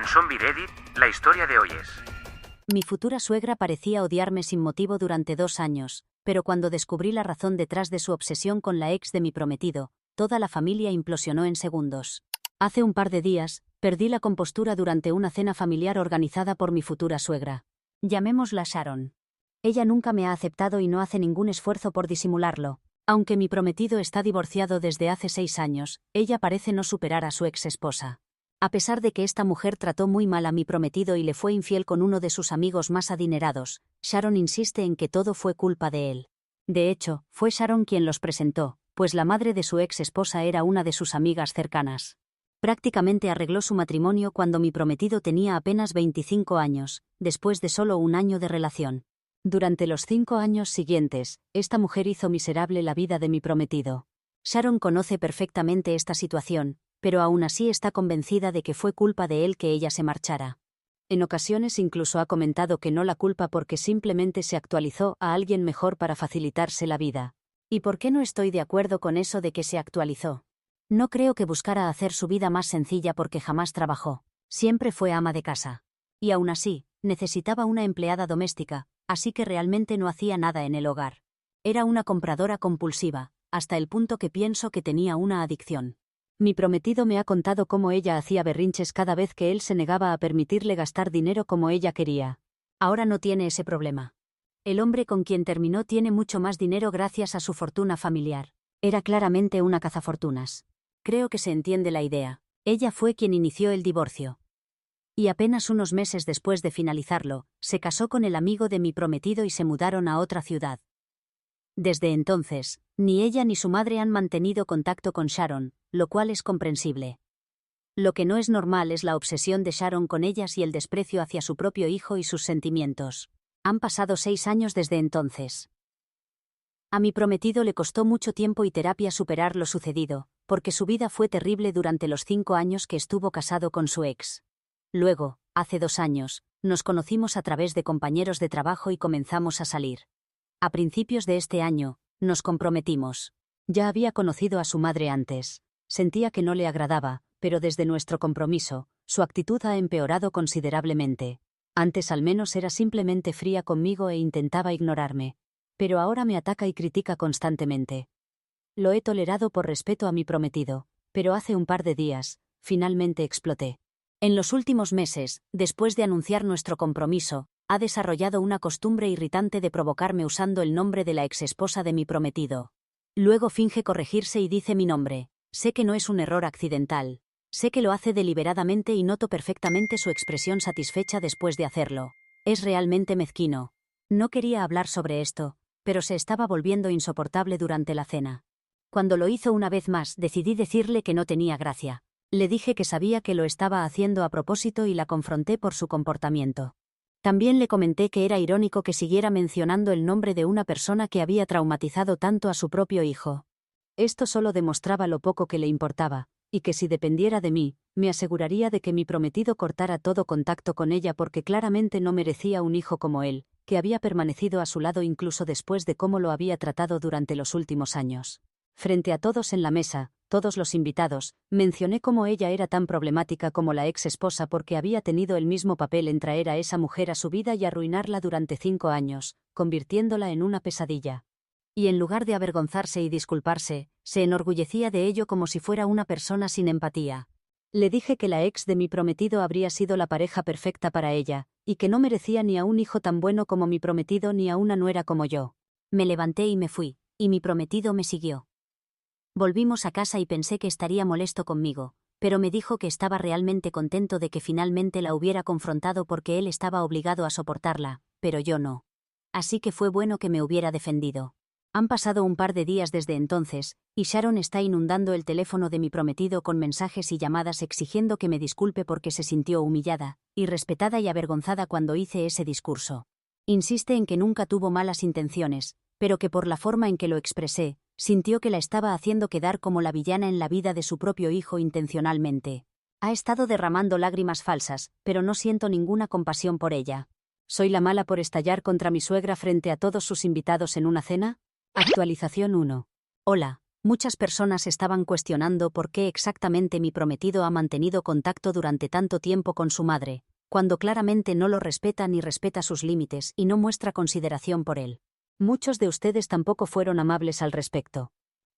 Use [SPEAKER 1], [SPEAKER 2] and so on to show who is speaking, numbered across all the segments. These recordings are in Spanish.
[SPEAKER 1] En Zombie Reddit, la historia de hoy es...
[SPEAKER 2] Mi futura suegra parecía odiarme sin motivo durante 2 años, pero cuando descubrí la razón detrás de su obsesión con la ex de mi prometido, toda la familia implosionó en segundos. Hace un par de días, perdí la compostura durante una cena familiar organizada por mi futura suegra. Llamémosla Sharon. Ella nunca me ha aceptado y no hace ningún esfuerzo por disimularlo. Aunque mi prometido está divorciado desde hace 6 años, ella parece no superar a su ex esposa. A pesar de que esta mujer trató muy mal a mi prometido y le fue infiel con uno de sus amigos más adinerados, Sharon insiste en que todo fue culpa de él. De hecho, fue Sharon quien los presentó, pues la madre de su ex esposa era una de sus amigas cercanas. Prácticamente arregló su matrimonio cuando mi prometido tenía apenas 25 años, después de solo 1 año de relación. Durante los 5 años siguientes, esta mujer hizo miserable la vida de mi prometido. Sharon conoce perfectamente esta situación, pero aún así está convencida de que fue culpa de él que ella se marchara. En ocasiones incluso ha comentado que no la culpa porque simplemente se actualizó a alguien mejor para facilitarse la vida. ¿Y por qué no estoy de acuerdo con eso de que se actualizó? No creo que buscara hacer su vida más sencilla porque jamás trabajó. Siempre fue ama de casa. Y aún así, necesitaba una empleada doméstica, así que realmente no hacía nada en el hogar. Era una compradora compulsiva, hasta el punto que pienso que tenía una adicción. Mi prometido me ha contado cómo ella hacía berrinches cada vez que él se negaba a permitirle gastar dinero como ella quería. Ahora no tiene ese problema. El hombre con quien terminó tiene mucho más dinero gracias a su fortuna familiar. Era claramente una cazafortunas. Creo que se entiende la idea. Ella fue quien inició el divorcio. Y apenas unos meses después de finalizarlo, se casó con el amigo de mi prometido y se mudaron a otra ciudad. Desde entonces, ni ella ni su madre han mantenido contacto con Sharon, lo cual es comprensible. Lo que no es normal es la obsesión de Sharon con ellas y el desprecio hacia su propio hijo y sus sentimientos. Han pasado 6 años desde entonces. A mi prometido le costó mucho tiempo y terapia superar lo sucedido, porque su vida fue terrible durante los 5 años que estuvo casado con su ex. Luego, hace 2 años, nos conocimos a través de compañeros de trabajo y comenzamos a salir. A principios de este año, nos comprometimos. Ya había conocido a su madre antes. Sentía que no le agradaba, pero desde nuestro compromiso, su actitud ha empeorado considerablemente. Antes al menos era simplemente fría conmigo e intentaba ignorarme. Pero ahora me ataca y critica constantemente. Lo he tolerado por respeto a mi prometido, pero hace un par de días, finalmente exploté. En los últimos meses, después de anunciar nuestro compromiso, ha desarrollado una costumbre irritante de provocarme usando el nombre de la exesposa de mi prometido. Luego finge corregirse y dice mi nombre. Sé que no es un error accidental. Sé que lo hace deliberadamente y noto perfectamente su expresión satisfecha después de hacerlo. Es realmente mezquino. No quería hablar sobre esto, pero se estaba volviendo insoportable durante la cena. Cuando lo hizo una vez más, decidí decirle que no tenía gracia. Le dije que sabía que lo estaba haciendo a propósito y la confronté por su comportamiento. También le comenté que era irónico que siguiera mencionando el nombre de una persona que había traumatizado tanto a su propio hijo. Esto solo demostraba lo poco que le importaba, y que si dependiera de mí, me aseguraría de que mi prometido cortara todo contacto con ella porque claramente no merecía un hijo como él, que había permanecido a su lado incluso después de cómo lo había tratado durante los últimos años. Frente a todos en la mesa, todos los invitados, mencioné cómo ella era tan problemática como la ex esposa porque había tenido el mismo papel en traer a esa mujer a su vida y arruinarla durante 5 años, convirtiéndola en una pesadilla. Y en lugar de avergonzarse y disculparse, se enorgullecía de ello como si fuera una persona sin empatía. Le dije que la ex de mi prometido habría sido la pareja perfecta para ella, y que no merecía ni a un hijo tan bueno como mi prometido ni a una nuera como yo. Me levanté y me fui, y mi prometido me siguió. Volvimos a casa y pensé que estaría molesto conmigo, pero me dijo que estaba realmente contento de que finalmente la hubiera confrontado porque él estaba obligado a soportarla, pero yo no. Así que fue bueno que me hubiera defendido. Han pasado un par de días desde entonces, y Sharon está inundando el teléfono de mi prometido con mensajes y llamadas exigiendo que me disculpe porque se sintió humillada, irrespetada y avergonzada cuando hice ese discurso. Insiste en que nunca tuvo malas intenciones, pero que por la forma en que lo expresé, sintió que la estaba haciendo quedar como la villana en la vida de su propio hijo intencionalmente. Ha estado derramando lágrimas falsas, pero no siento ninguna compasión por ella. ¿Soy la mala por estallar contra mi suegra frente a todos sus invitados en una cena? Actualización 1. Hola, Muchas personas estaban cuestionando por qué exactamente mi prometido ha mantenido contacto durante tanto tiempo con su madre, cuando claramente no lo respeta ni respeta sus límites y no muestra consideración por él. Muchos de ustedes tampoco fueron amables al respecto.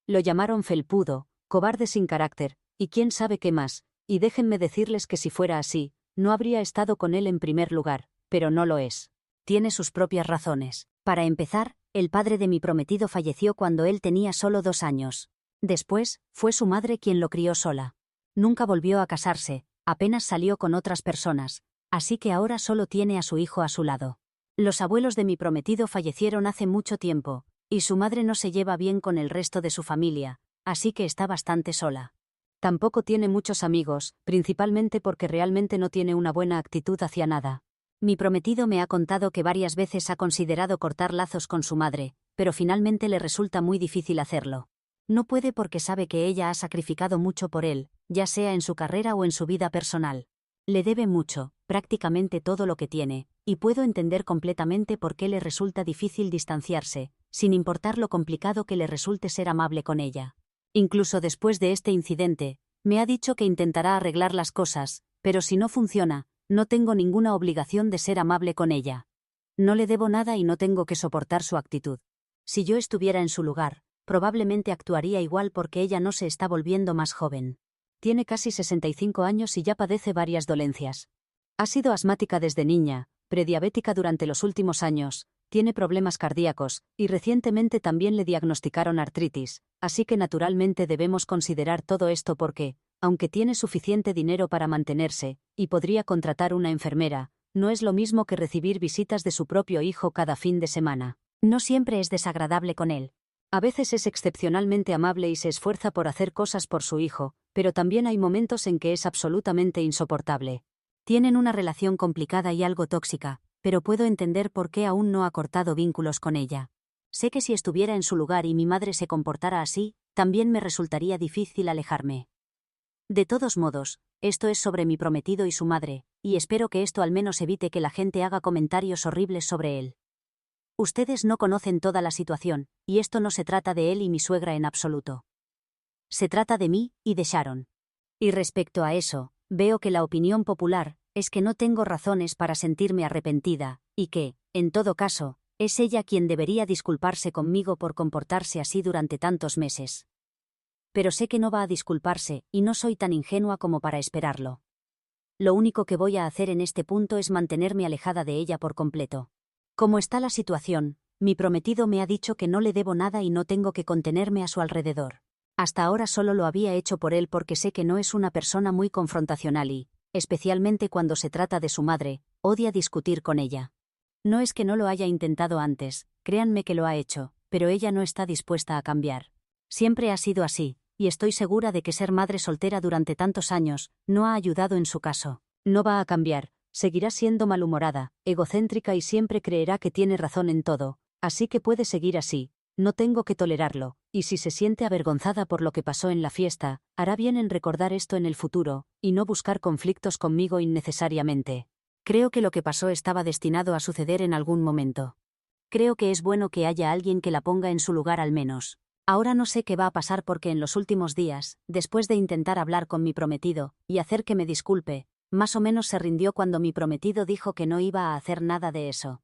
[SPEAKER 2] Lo llamaron felpudo, cobarde sin carácter, y quién sabe qué más, y déjenme decirles que si fuera así, no habría estado con él en primer lugar, pero no lo es. Tiene sus propias razones. Para empezar, el padre de mi prometido falleció cuando él tenía solo 2 años. Después, fue su madre quien lo crió sola. Nunca volvió a casarse, apenas salió con otras personas, así que ahora solo tiene a su hijo a su lado. Los abuelos de mi prometido fallecieron hace mucho tiempo, y su madre no se lleva bien con el resto de su familia, así que está bastante sola. Tampoco tiene muchos amigos, principalmente porque realmente no tiene una buena actitud hacia nada. Mi prometido me ha contado que varias veces ha considerado cortar lazos con su madre, pero finalmente le resulta muy difícil hacerlo. No puede porque sabe que ella ha sacrificado mucho por él, ya sea en su carrera o en su vida personal. Le debe mucho, prácticamente todo lo que tiene, y puedo entender completamente por qué le resulta difícil distanciarse, sin importar lo complicado que le resulte ser amable con ella. Incluso después de este incidente, me ha dicho que intentará arreglar las cosas, pero si no funciona, no tengo ninguna obligación de ser amable con ella. No le debo nada y no tengo que soportar su actitud. Si yo estuviera en su lugar, probablemente actuaría igual porque ella no se está volviendo más joven. Tiene casi 65 años y ya padece varias dolencias. Ha sido asmática desde niña, prediabética durante los últimos años, tiene problemas cardíacos, y recientemente también le diagnosticaron artritis, así que naturalmente debemos considerar todo esto porque, aunque tiene suficiente dinero para mantenerse, y podría contratar una enfermera, no es lo mismo que recibir visitas de su propio hijo cada fin de semana. No siempre es desagradable con él. A veces es excepcionalmente amable y se esfuerza por hacer cosas por su hijo, pero también hay momentos en que es absolutamente insoportable. Tienen una relación complicada y algo tóxica, pero puedo entender por qué aún no ha cortado vínculos con ella. Sé que si estuviera en su lugar y mi madre se comportara así, también me resultaría difícil alejarme. De todos modos, esto es sobre mi prometido y su madre, y espero que esto al menos evite que la gente haga comentarios horribles sobre él. Ustedes no conocen toda la situación, y esto no se trata de él y mi suegra en absoluto. Se trata de mí y de Sharon. Y respecto a eso, veo que la opinión popular es que no tengo razones para sentirme arrepentida, y que, en todo caso, es ella quien debería disculparse conmigo por comportarse así durante tantos meses. Pero sé que no va a disculparse, y no soy tan ingenua como para esperarlo. Lo único que voy a hacer en este punto es mantenerme alejada de ella por completo. Como está la situación, mi prometido me ha dicho que no le debo nada y no tengo que contenerme a su alrededor. Hasta ahora solo lo había hecho por él porque sé que no es una persona muy confrontacional y, especialmente cuando se trata de su madre, odia discutir con ella. No es que no lo haya intentado antes, créanme que lo ha hecho, pero ella no está dispuesta a cambiar. Siempre ha sido así, y estoy segura de que ser madre soltera durante tantos años no ha ayudado en su caso. No va a cambiar, seguirá siendo malhumorada, egocéntrica y siempre creerá que tiene razón en todo, así que puede seguir así. No tengo que tolerarlo, y si se siente avergonzada por lo que pasó en la fiesta, hará bien en recordar esto en el futuro, y no buscar conflictos conmigo innecesariamente. Creo que lo que pasó estaba destinado a suceder en algún momento. Creo que es bueno que haya alguien que la ponga en su lugar al menos. Ahora no sé qué va a pasar porque en los últimos días, después de intentar hablar con mi prometido, y hacer que me disculpe, más o menos se rindió cuando mi prometido dijo que no iba a hacer nada de eso.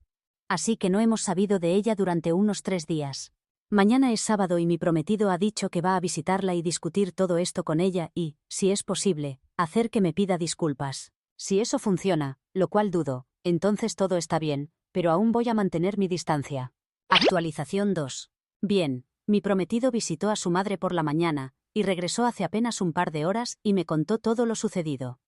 [SPEAKER 2] Así que no hemos sabido de ella durante unos 3 días. Mañana es sábado y mi prometido ha dicho que va a visitarla y discutir todo esto con ella y, si es posible, hacer que me pida disculpas. Si eso funciona, lo cual dudo, entonces todo está bien, pero aún voy a mantener mi distancia. Actualización 2. Bien, mi prometido visitó a su madre por la mañana, y regresó hace apenas un par de horas y me contó todo lo sucedido.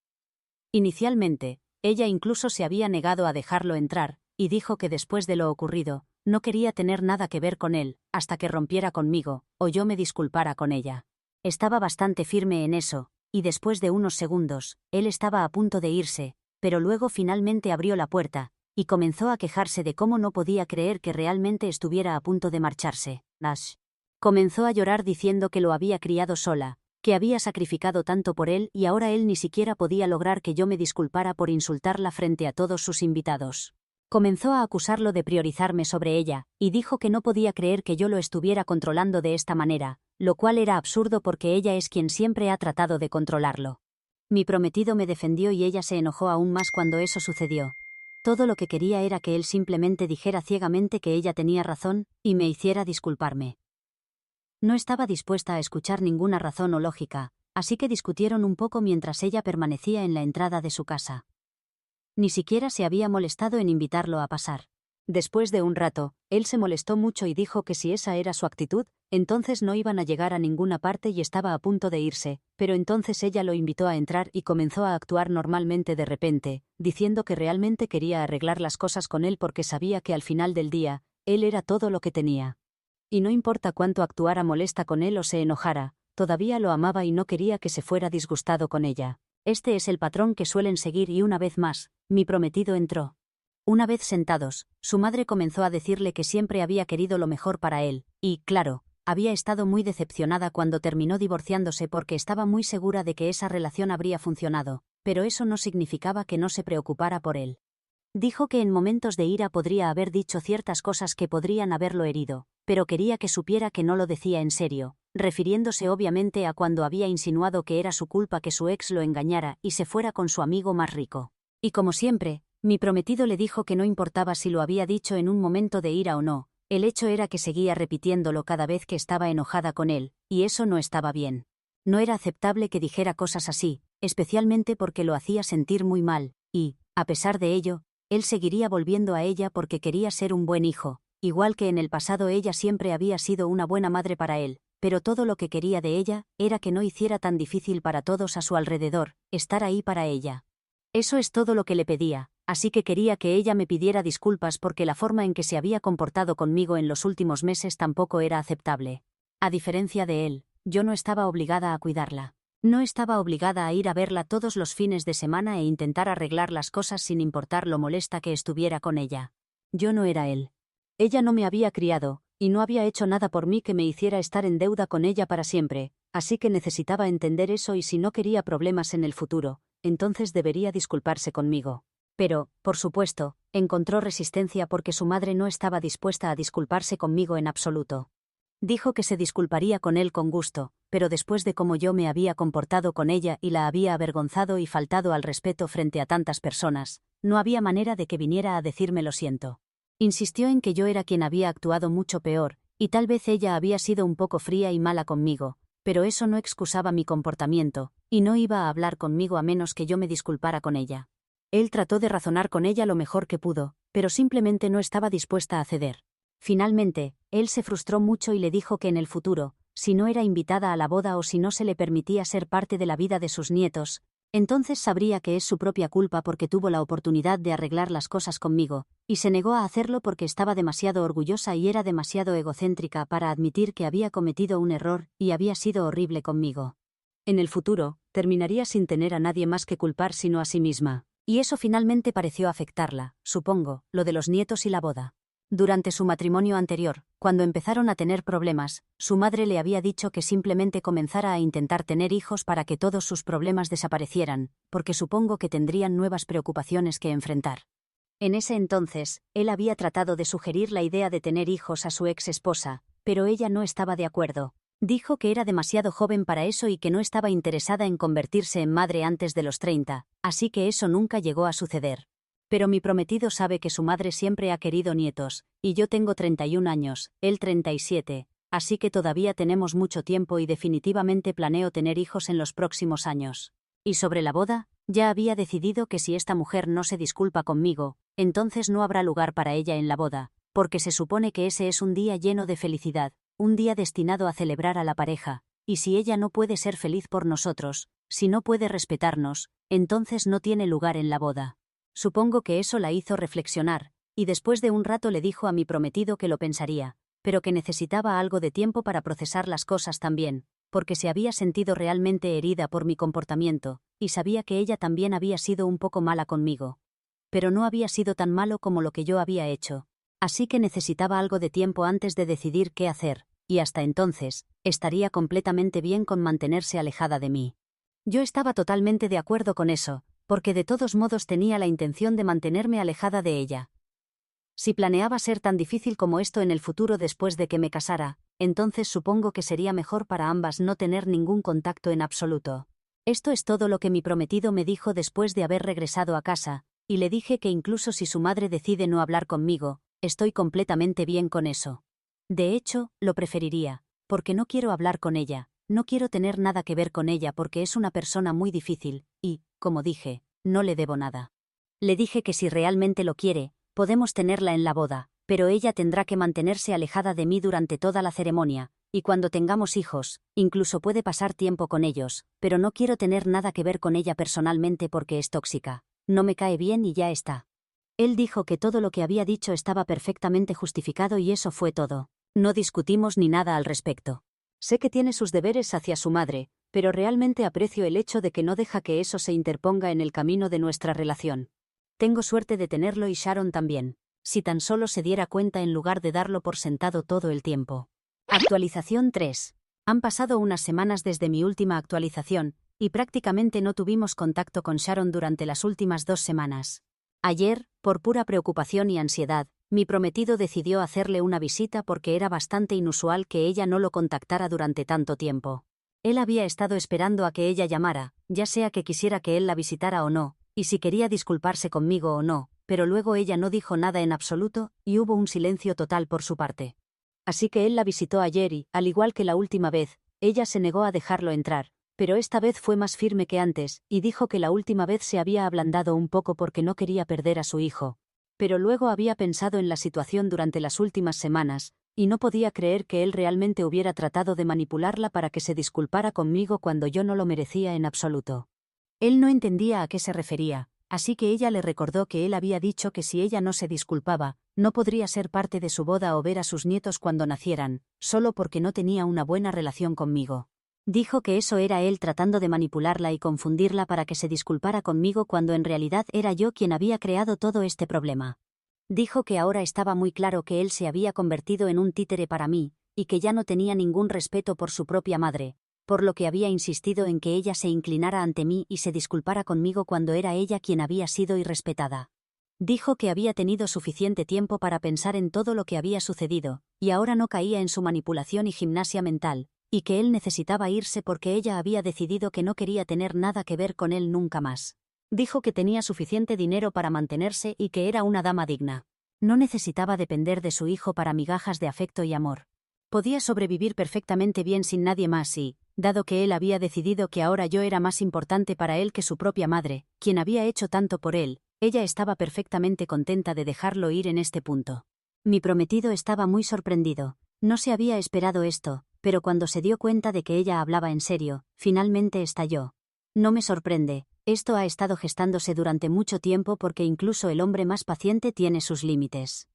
[SPEAKER 2] Inicialmente, ella incluso se había negado a dejarlo entrar, y dijo que después de lo ocurrido, no quería tener nada que ver con él, hasta que rompiera conmigo, o yo me disculpara con ella. Estaba bastante firme en eso, y después de unos segundos, él estaba a punto de irse, pero luego finalmente abrió la puerta, y comenzó a quejarse de cómo no podía creer que realmente estuviera a punto de marcharse. Nash. Comenzó a llorar diciendo que lo había criado sola, que había sacrificado tanto por él y ahora él ni siquiera podía lograr que yo me disculpara por insultarla frente a todos sus invitados. Comenzó a acusarlo de priorizarme sobre ella, y dijo que no podía creer que yo lo estuviera controlando de esta manera, lo cual era absurdo porque ella es quien siempre ha tratado de controlarlo. Mi prometido me defendió y ella se enojó aún más cuando eso sucedió. Todo lo que quería era que él simplemente dijera ciegamente que ella tenía razón y me hiciera disculparme. No estaba dispuesta a escuchar ninguna razón o lógica, así que discutieron un poco mientras ella permanecía en la entrada de su casa. Ni siquiera se había molestado en invitarlo a pasar. Después de un rato, él se molestó mucho y dijo que si esa era su actitud, entonces no iban a llegar a ninguna parte y estaba a punto de irse, pero entonces ella lo invitó a entrar y comenzó a actuar normalmente de repente, diciendo que realmente quería arreglar las cosas con él porque sabía que al final del día, él era todo lo que tenía. Y no importa cuánto actuara molesta con él o se enojara, todavía lo amaba y no quería que se fuera disgustado con ella. Este es el patrón que suelen seguir y una vez más, mi prometido entró. Una vez sentados, su madre comenzó a decirle que siempre había querido lo mejor para él, y, claro, había estado muy decepcionada cuando terminó divorciándose porque estaba muy segura de que esa relación habría funcionado, pero eso no significaba que no se preocupara por él. Dijo que en momentos de ira podría haber dicho ciertas cosas que podrían haberlo herido, pero quería que supiera que no lo decía en serio, refiriéndose obviamente a cuando había insinuado que era su culpa que su ex lo engañara y se fuera con su amigo más rico. Y como siempre, mi prometido le dijo que no importaba si lo había dicho en un momento de ira o no, el hecho era que seguía repitiéndolo cada vez que estaba enojada con él, y eso no estaba bien. No era aceptable que dijera cosas así, especialmente porque lo hacía sentir muy mal, y, a pesar de ello, él seguiría volviendo a ella porque quería ser un buen hijo, igual que en el pasado ella siempre había sido una buena madre para él, pero todo lo que quería de ella era que no hiciera tan difícil para todos a su alrededor, estar ahí para ella. Eso es todo lo que le pedía, así que quería que ella me pidiera disculpas porque la forma en que se había comportado conmigo en los últimos meses tampoco era aceptable. A diferencia de él, yo no estaba obligada a cuidarla. No estaba obligada a ir a verla todos los fines de semana e intentar arreglar las cosas sin importar lo molesta que estuviera con ella. Yo no era él. Ella no me había criado, y no había hecho nada por mí que me hiciera estar en deuda con ella para siempre, así que necesitaba entender eso y si no quería problemas en el futuro, entonces debería disculparse conmigo. Pero, por supuesto, encontró resistencia porque su madre no estaba dispuesta a disculparse conmigo en absoluto. Dijo que se disculparía con él con gusto, pero después de cómo yo me había comportado con ella y la había avergonzado y faltado al respeto frente a tantas personas, no había manera de que viniera a decirme lo siento. Insistió en que yo era quien había actuado mucho peor, y tal vez ella había sido un poco fría y mala conmigo, pero eso no excusaba mi comportamiento, y no iba a hablar conmigo a menos que yo me disculpara con ella. Él trató de razonar con ella lo mejor que pudo, pero simplemente no estaba dispuesta a ceder. Finalmente, él se frustró mucho y le dijo que en el futuro, si no era invitada a la boda o si no se le permitía ser parte de la vida de sus nietos, entonces sabría que es su propia culpa porque tuvo la oportunidad de arreglar las cosas conmigo, y se negó a hacerlo porque estaba demasiado orgullosa y era demasiado egocéntrica para admitir que había cometido un error y había sido horrible conmigo. En el futuro, terminaría sin tener a nadie más que culpar sino a sí misma, y eso finalmente pareció afectarla, supongo, lo de los nietos y la boda. Durante su matrimonio anterior, cuando empezaron a tener problemas, su madre le había dicho que simplemente comenzara a intentar tener hijos para que todos sus problemas desaparecieran, porque supongo que tendrían nuevas preocupaciones que enfrentar. En ese entonces, él había tratado de sugerir la idea de tener hijos a su ex esposa, pero ella no estaba de acuerdo. Dijo que era demasiado joven para eso y que no estaba interesada en convertirse en madre antes de los 30, así que eso nunca llegó a suceder. Pero mi prometido sabe que su madre siempre ha querido nietos, y yo tengo 31 años, él 37, así que todavía tenemos mucho tiempo y definitivamente planeo tener hijos en los próximos años. Y sobre la boda, ya había decidido que si esta mujer no se disculpa conmigo, entonces no habrá lugar para ella en la boda, porque se supone que ese es un día lleno de felicidad, un día destinado a celebrar a la pareja, y si ella no puede ser feliz por nosotros, si no puede respetarnos, entonces no tiene lugar en la boda. Supongo que eso la hizo reflexionar, y después de un rato le dijo a mi prometido que lo pensaría, pero que necesitaba algo de tiempo para procesar las cosas también, porque se había sentido realmente herida por mi comportamiento, y sabía que ella también había sido un poco mala conmigo. Pero no había sido tan malo como lo que yo había hecho, así que necesitaba algo de tiempo antes de decidir qué hacer, y hasta entonces, estaría completamente bien con mantenerse alejada de mí. Yo estaba totalmente de acuerdo con eso, porque de todos modos tenía la intención de mantenerme alejada de ella. Si planeaba ser tan difícil como esto en el futuro después de que me casara, entonces supongo que sería mejor para ambas no tener ningún contacto en absoluto. Esto es todo lo que mi prometido me dijo después de haber regresado a casa, y le dije que incluso si su madre decide no hablar conmigo, estoy completamente bien con eso. De hecho, lo preferiría, porque no quiero hablar con ella, no quiero tener nada que ver con ella porque es una persona muy difícil, y, como dije, no le debo nada. Le dije que si realmente lo quiere, podemos tenerla en la boda, pero ella tendrá que mantenerse alejada de mí durante toda la ceremonia, y cuando tengamos hijos, incluso puede pasar tiempo con ellos, pero no quiero tener nada que ver con ella personalmente porque es tóxica. No me cae bien y ya está. Él dijo que todo lo que había dicho estaba perfectamente justificado y eso fue todo. No discutimos ni nada al respecto. Sé que tiene sus deberes hacia su madre, pero realmente aprecio el hecho de que no deja que eso se interponga en el camino de nuestra relación. Tengo suerte de tenerlo y Sharon también. Si tan solo se diera cuenta en lugar de darlo por sentado todo el tiempo. Actualización 3. Han pasado unas semanas desde mi última actualización, y prácticamente no tuvimos contacto con Sharon durante las últimas 2 semanas. Ayer, por pura preocupación y ansiedad, mi prometido decidió hacerle una visita porque era bastante inusual que ella no lo contactara durante tanto tiempo. Él había estado esperando a que ella llamara, ya sea que quisiera que él la visitara o no, y si quería disculparse conmigo o no, pero luego ella no dijo nada en absoluto, y hubo un silencio total por su parte. Así que él la visitó ayer y, al igual que la última vez, ella se negó a dejarlo entrar, pero esta vez fue más firme que antes, y dijo que la última vez se había ablandado un poco porque no quería perder a su hijo. Pero luego había pensado en la situación durante las últimas semanas, y no podía creer que él realmente hubiera tratado de manipularla para que se disculpara conmigo cuando yo no lo merecía en absoluto. Él no entendía a qué se refería, así que ella le recordó que él había dicho que si ella no se disculpaba, no podría ser parte de su boda o ver a sus nietos cuando nacieran, solo porque no tenía una buena relación conmigo. Dijo que eso era él tratando de manipularla y confundirla para que se disculpara conmigo cuando en realidad era yo quien había creado todo este problema. Dijo que ahora estaba muy claro que él se había convertido en un títere para mí, y que ya no tenía ningún respeto por su propia madre, por lo que había insistido en que ella se inclinara ante mí y se disculpara conmigo cuando era ella quien había sido irrespetada. Dijo que había tenido suficiente tiempo para pensar en todo lo que había sucedido, y ahora no caía en su manipulación y gimnasia mental, y que él necesitaba irse porque ella había decidido que no quería tener nada que ver con él nunca más. Dijo que tenía suficiente dinero para mantenerse y que era una dama digna. No necesitaba depender de su hijo para migajas de afecto y amor. Podía sobrevivir perfectamente bien sin nadie más y, dado que él había decidido que ahora yo era más importante para él que su propia madre, quien había hecho tanto por él, ella estaba perfectamente contenta de dejarlo ir en este punto. Mi prometido estaba muy sorprendido. No se había esperado esto, pero cuando se dio cuenta de que ella hablaba en serio, finalmente estalló. No me sorprende, esto ha estado gestándose durante mucho tiempo porque incluso el hombre más paciente tiene sus límites.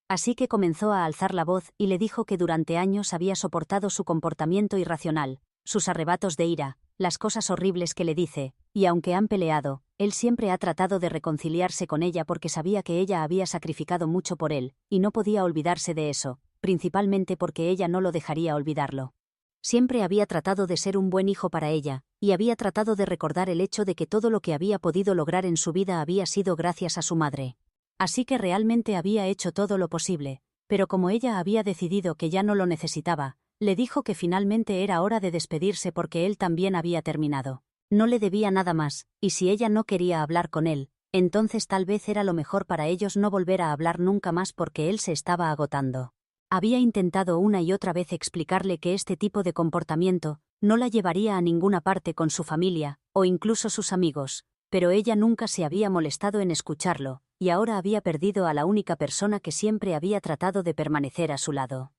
[SPEAKER 2] Así que comenzó a alzar la voz y le dijo que durante años había soportado su comportamiento irracional, sus arrebatos de ira, las cosas horribles que le dice, y aunque han peleado, él siempre ha tratado de reconciliarse con ella porque sabía que ella había sacrificado mucho por él, y no podía olvidarse de eso, principalmente porque ella no lo dejaría olvidarlo. Siempre había tratado de ser un buen hijo para ella, y había tratado de recordar el hecho de que todo lo que había podido lograr en su vida había sido gracias a su madre. Así que realmente había hecho todo lo posible, pero como ella había decidido que ya no lo necesitaba, le dijo que finalmente era hora de despedirse porque él también había terminado. No le debía nada más, y si ella no quería hablar con él, entonces tal vez era lo mejor para ellos no volver a hablar nunca más porque él se estaba agotando. Había intentado una y otra vez explicarle que este tipo de comportamiento no la llevaría a ninguna parte con su familia, o incluso sus amigos, pero ella nunca se había molestado en escucharlo, y ahora había perdido a la única persona que siempre había tratado de permanecer a su lado.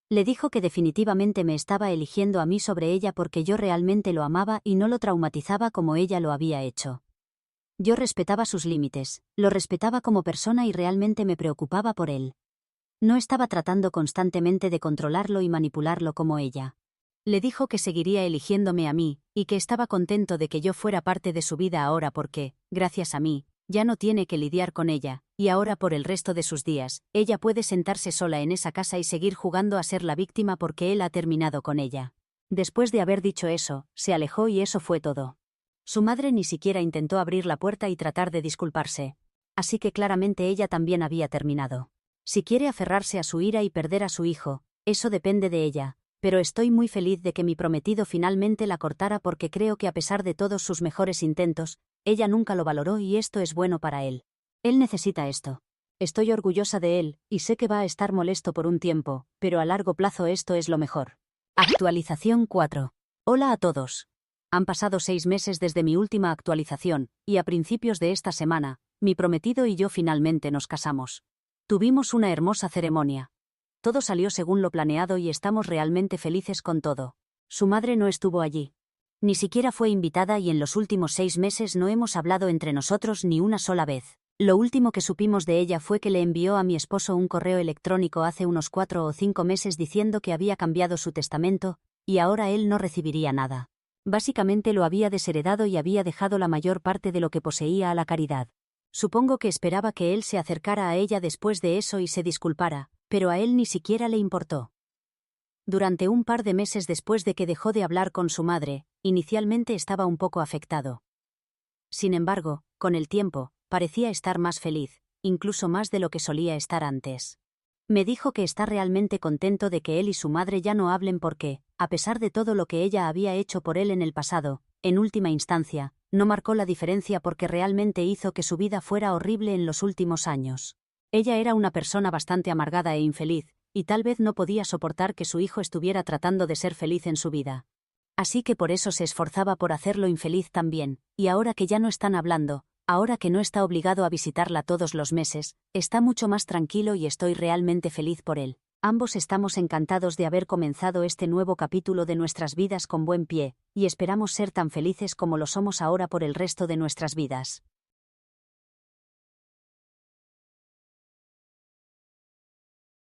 [SPEAKER 2] Le dijo que definitivamente me estaba eligiendo a mí sobre ella porque yo realmente lo amaba y no lo traumatizaba como ella lo había hecho. Yo respetaba sus límites, lo respetaba como persona y realmente me preocupaba por él. No estaba tratando constantemente de controlarlo y manipularlo como ella. Le dijo que seguiría eligiéndome a mí, y que estaba contento de que yo fuera parte de su vida ahora porque, gracias a mí, ya no tiene que lidiar con ella, y ahora por el resto de sus días, ella puede sentarse sola en esa casa y seguir jugando a ser la víctima porque él ha terminado con ella. Después de haber dicho eso, se alejó y eso fue todo. Su madre ni siquiera intentó abrir la puerta y tratar de disculparse. Así que claramente ella también había terminado. Si quiere aferrarse a su ira y perder a su hijo, eso depende de ella, Pero estoy muy feliz de que mi prometido finalmente la cortara porque creo que a pesar de todos sus mejores intentos, ella nunca lo valoró y esto es bueno para él. Él necesita esto. Estoy orgullosa de él, y sé que va a estar molesto por un tiempo, pero a largo plazo esto es lo mejor. Actualización 4. Hola a todos. Han pasado 6 meses desde mi última actualización, y a principios de esta semana, mi prometido y yo finalmente nos casamos. Tuvimos una hermosa ceremonia. Todo salió según lo planeado y estamos realmente felices con todo. Su madre no estuvo allí. Ni siquiera fue invitada y en los últimos 6 meses no hemos hablado entre nosotros ni una sola vez. Lo último que supimos de ella fue que le envió a mi esposo un correo electrónico hace unos 4 o 5 meses diciendo que había cambiado su testamento, y ahora él no recibiría nada. Básicamente lo había desheredado y había dejado la mayor parte de lo que poseía a la caridad. Supongo que esperaba que él se acercara a ella después de eso y se disculpara, pero a él ni siquiera le importó. Durante un par de meses después de que dejó de hablar con su madre, inicialmente estaba un poco afectado. Sin embargo, con el tiempo, parecía estar más feliz, incluso más de lo que solía estar antes. Me dijo que está realmente contento de que él y su madre ya no hablen porque, a pesar de todo lo que ella había hecho por él en el pasado, en última instancia, no marcó la diferencia porque realmente hizo que su vida fuera horrible en los últimos años. Ella era una persona bastante amargada e infeliz, y tal vez no podía soportar que su hijo estuviera tratando de ser feliz en su vida. Así que por eso se esforzaba por hacerlo infeliz también, y ahora que ya no están hablando, ahora que no está obligado a visitarla todos los meses, está mucho más tranquilo y estoy realmente feliz por él. Ambos estamos encantados de haber comenzado este nuevo capítulo de nuestras vidas con buen pie, y esperamos ser tan felices como lo somos ahora por el resto de nuestras vidas.